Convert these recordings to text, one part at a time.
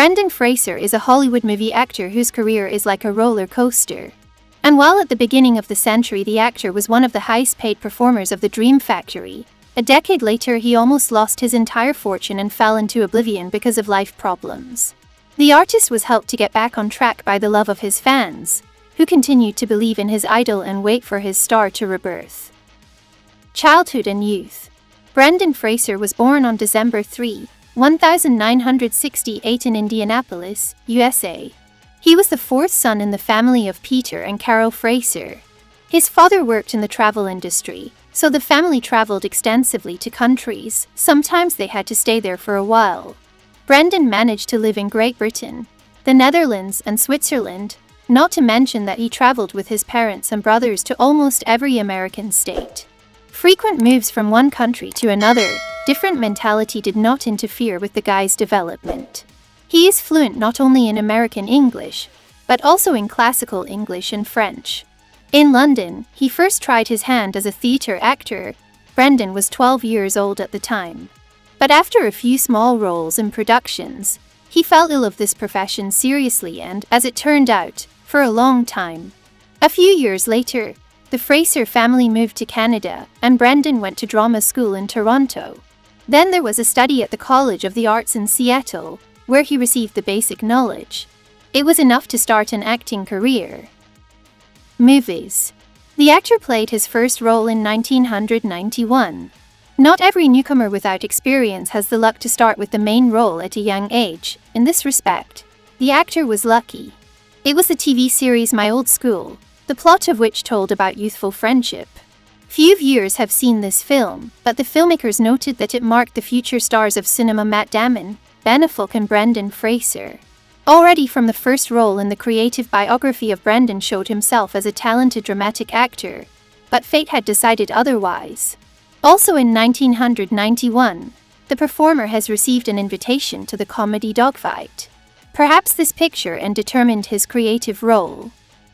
Brendan Fraser is a Hollywood movie actor whose career is like a roller coaster. And while at the beginning of the century the actor was one of the highest-paid performers of the Dream Factory, a decade later he almost lost his entire fortune and fell into oblivion because of life problems. The artist was helped to get back on track by the love of his fans, who continued to believe in his idol and wait for his star to rebirth. Childhood and youth. Brendan Fraser was born on December 3, 1968 in Indianapolis, USA. He was the fourth son in the family of Peter and Carol Fraser. His father worked in the travel industry, so the family traveled extensively to countries. Sometimes they had to stay there for a while. Brendan managed to live in Great Britain, the Netherlands, and Switzerland, not to mention that he traveled with his parents and brothers to almost every American state. Frequent moves from one country to another, different mentality did not interfere with the guy's development. He is fluent not only in American English, but also in classical English and French. In London, he first tried his hand as a theatre actor. Brendan was 12 years old at the time. But after a few small roles in productions, he fell ill of this profession seriously and, as it turned out, for a long time. A few years later, the Fraser family moved to Canada, and Brendan went to drama school in Toronto. Then there was a study at the College of the Arts in Seattle, where he received the basic knowledge. It was enough to start an acting career. Movies. The actor played his first role in 1991. Not every newcomer without experience has the luck to start with the main role at a young age. In this respect, the actor was lucky. It was the TV series My Old School, the plot of which told about youthful friendship. Few viewers have seen this film, but the filmmakers noted that it marked the future stars of cinema Matt Damon, Ben Affleck and Brendan Fraser. Already from the first role in the creative biography of Brendan showed himself as a talented dramatic actor, but fate had decided otherwise. Also in 1991, the performer has received an invitation to the comedy Dogfight. Perhaps this picture and determined his creative role.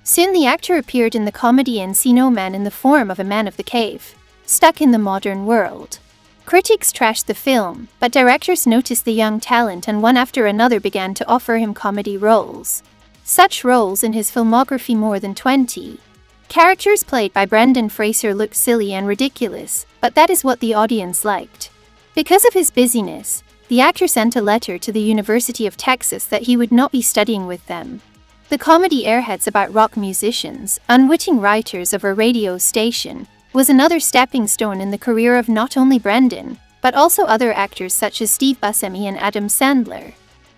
Soon the actor appeared in the comedy Encino Man in the form of a man of the cave, stuck in the modern world. Critics trashed the film, but directors noticed the young talent and one after another began to offer him comedy roles. Such roles in his filmography more than 20. Characters played by Brendan Fraser looked silly and ridiculous, but that is what the audience liked. Because of his busyness, the actor sent a letter to the University of Texas that he would not be studying with them. The comedy Airheads about rock musicians, unwitting writers of a radio station, was another stepping stone in the career of not only Brendan, but also other actors such as Steve Buscemi and Adam Sandler.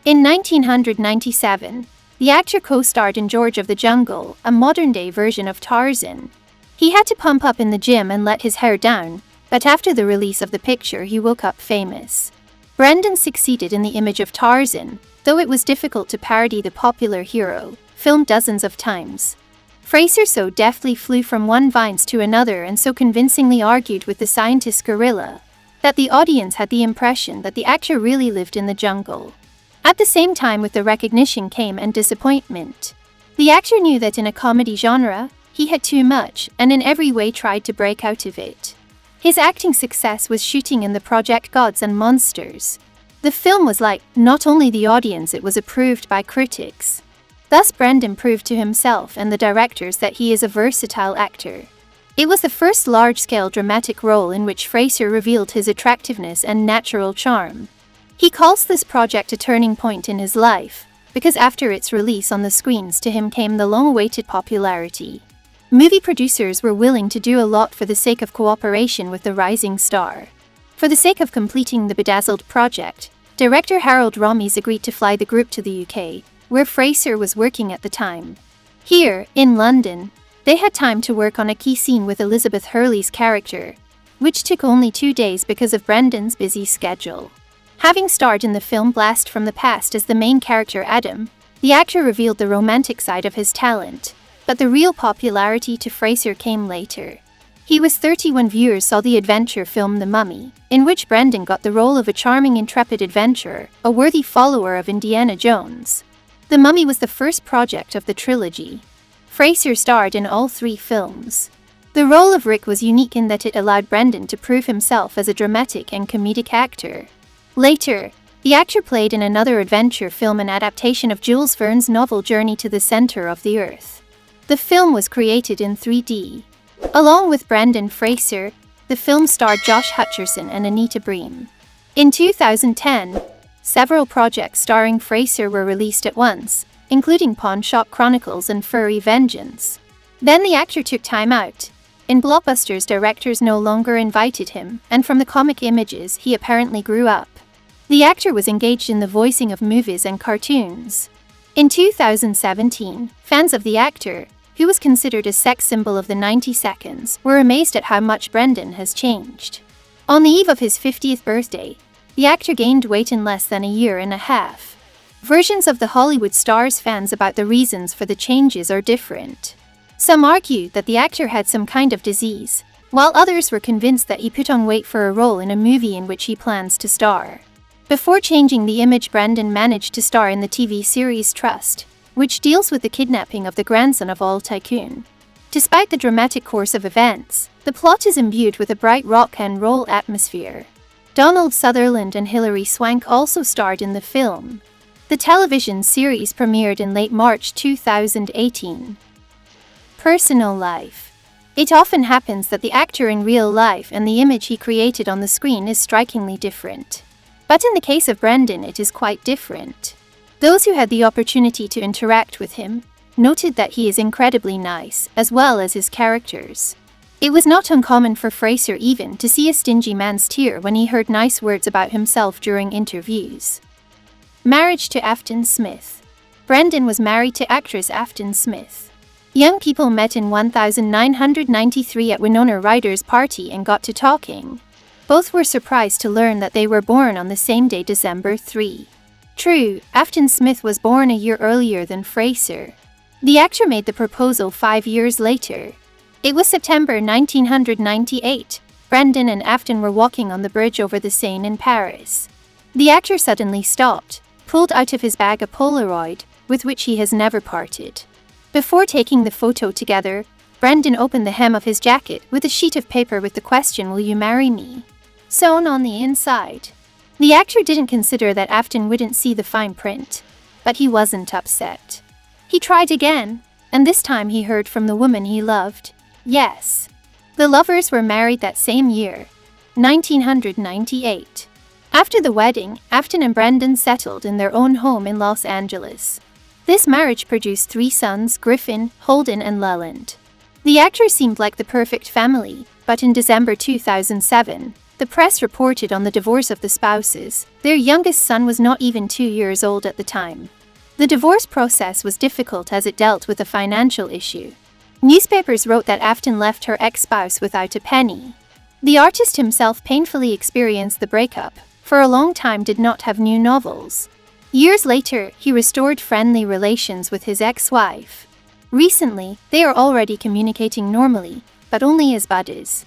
In 1997, the actor co-starred in George of the Jungle, a modern-day version of Tarzan. He had to pump up in the gym and let his hair down, but after the release of the picture he woke up famous. Brendan succeeded in the image of Tarzan, though it was difficult to parody the popular hero, filmed dozens of times. Fraser so deftly flew from one vines to another and so convincingly argued with the scientist gorilla, that the audience had the impression that the actor really lived in the jungle. At the same time with the recognition came and disappointment. The actor knew that in a comedy genre, he had too much, and in every way tried to break out of it. His acting success was shooting in the project Gods and Monsters. The film was like, not only the audience, it was approved by critics. Thus Brendan proved to himself and the directors that he is a versatile actor. It was the first large-scale dramatic role in which Fraser revealed his attractiveness and natural charm. He calls this project a turning point in his life, because after its release on the screens to him came the long-awaited popularity. Movie producers were willing to do a lot for the sake of cooperation with the rising star. For the sake of completing the bedazzled project, director Harold Ramis agreed to fly the group to the UK, where Fraser was working at the time. Here, in London, they had time to work on a key scene with Elizabeth Hurley's character, which took only 2 days because of Brendan's busy schedule. Having starred in the film Blast from the Past as the main character Adam, the actor revealed the romantic side of his talent, but the real popularity to Fraser came later. He was 30 when viewers saw the adventure film The Mummy, in which Brendan got the role of a charming intrepid adventurer, a worthy follower of Indiana Jones. The Mummy was the first project of the trilogy. Fraser starred in all 3 films. The role of Rick was unique in that it allowed Brendan to prove himself as a dramatic and comedic actor. Later, The actor played in another adventure film, an adaptation of Jules Verne's novel Journey to the Center of the Earth. The film was created in 3D. Along with Brendan Fraser, the film starred Josh Hutcherson and Anita Briem. In 2010, several projects starring Fraser were released at once, including Pawn Shop Chronicles and Furry Vengeance. Then the actor took time out. In blockbusters, directors no longer invited him, and from the comic images, he apparently grew up. The actor was engaged in the voicing of movies and cartoons. In 2017, fans of the actor, who was considered a sex symbol of the 90 seconds, were amazed at how much Brendan has changed. On the eve of his 50th birthday, the actor gained weight in less than a year and a half. Versions of the Hollywood star's fans about the reasons for the changes are different. Some argued that the actor had some kind of disease, while others were convinced that he put on weight for a role in a movie in which he plans to star. Before changing the image, Brendan managed to star in the TV series Trust, which deals with the kidnapping of the grandson of oil tycoon. Despite the dramatic course of events, the plot is imbued with a bright rock and roll atmosphere. Donald Sutherland and Hilary Swank also starred in the film. The television series premiered in late March 2018. Personal life. It often happens that the actor in real life and the image he created on the screen is strikingly different. But in the case of Brendan, it is quite different. Those who had the opportunity to interact with him noted that he is incredibly nice, as well as his characters. It was not uncommon for Fraser even to see a stingy man's tear when he heard nice words about himself during interviews. Marriage to Afton Smith. Brendan was married to actress Afton Smith. Young people met in 1993 at Winona Ryder's party and got to talking. Both were surprised to learn that they were born on the same day, December 3. True, Afton Smith was born a year earlier than Fraser. The actor made the proposal 5 years later. It was September 1998. Brendan and Afton were walking on the bridge over the Seine in Paris. The actor suddenly stopped, pulled out of his bag a Polaroid, with which he has never parted. Before taking the photo together, Brendan opened the hem of his jacket with a sheet of paper with the question, "Will you marry me?" sewn on the inside. The actor didn't consider that Afton wouldn't see the fine print, but he wasn't upset. He tried again, and this time he heard from the woman he loved, yes. The lovers were married that same year, 1998. After the wedding, Afton and Brendan settled in their own home in Los Angeles. This marriage produced 3 sons, Griffin, Holden, and Leland. The actor seemed like the perfect family, but in December 2007, the press reported on the divorce of the spouses. Their youngest son was not even 2 years old at the time. The divorce process was difficult as it dealt with a financial issue. Newspapers wrote that Afton left her ex-spouse without a penny. The artist himself painfully experienced the breakup, for a long time did not have new novels. Years later, he restored friendly relations with his ex-wife. Recently, they are already communicating normally, but only as buddies.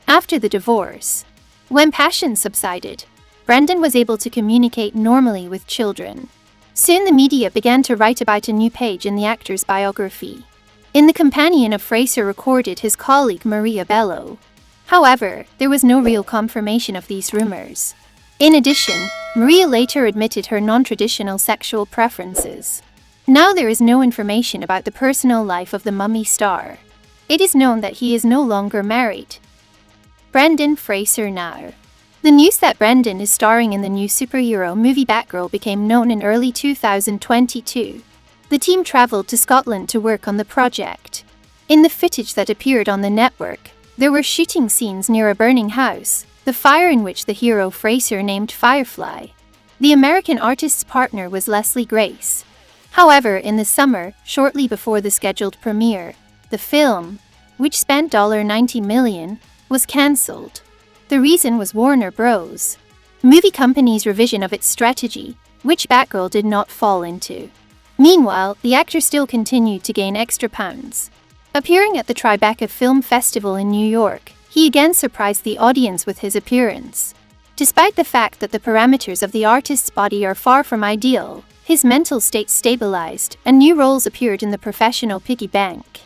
After the divorce, when passion subsided, Brendan was able to communicate normally with children. Soon the media began to write about a new page in the actor's biography. In the companion of Fraser recorded his colleague Maria Bello. However, there was no real confirmation of these rumors. In addition, Maria later admitted her non-traditional sexual preferences. Now there is no information about the personal life of the Mummy star. It is known that he is no longer married. Brendan Fraser now. The news that Brendan is starring in the new superhero movie Batgirl became known in early 2022. The team traveled to Scotland to work on the project. In the footage that appeared on the network, there were shooting scenes near a burning house, the fire in which the hero Fraser named Firefly. The American artist's partner was Leslie Grace. However, in the summer, shortly before the scheduled premiere, the film, which spent $90 million, was cancelled. The reason was Warner Bros. Movie company's revision of its strategy, which Batgirl did not fall into. Meanwhile, the actor still continued to gain extra pounds. Appearing at the Tribeca Film Festival in New York, he again surprised the audience with his appearance. Despite the fact that the parameters of the artist's body are far from ideal, his mental state stabilized, and new roles appeared in the professional piggy bank.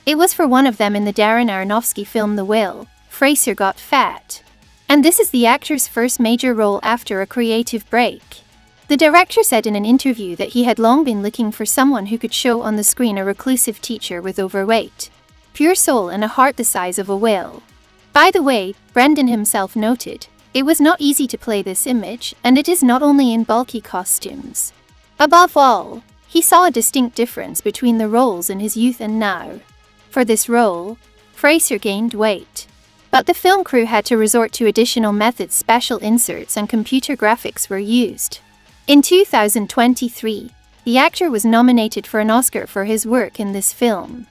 It was for one of them in the Darren Aronofsky film The Whale. Fraser got fat. And this is the actor's first major role after a creative break. The director said in an interview that he had long been looking for someone who could show on the screen a reclusive teacher with overweight, pure soul and a heart the size of a whale. By the way, Brendan himself noted, it was not easy to play this image, and it is not only in bulky costumes. Above all, he saw a distinct difference between the roles in his youth and now. For this role, Fraser gained weight. But the film crew had to resort to additional methods, special inserts and computer graphics were used. In 2023, the actor was nominated for an Oscar for his work in this film.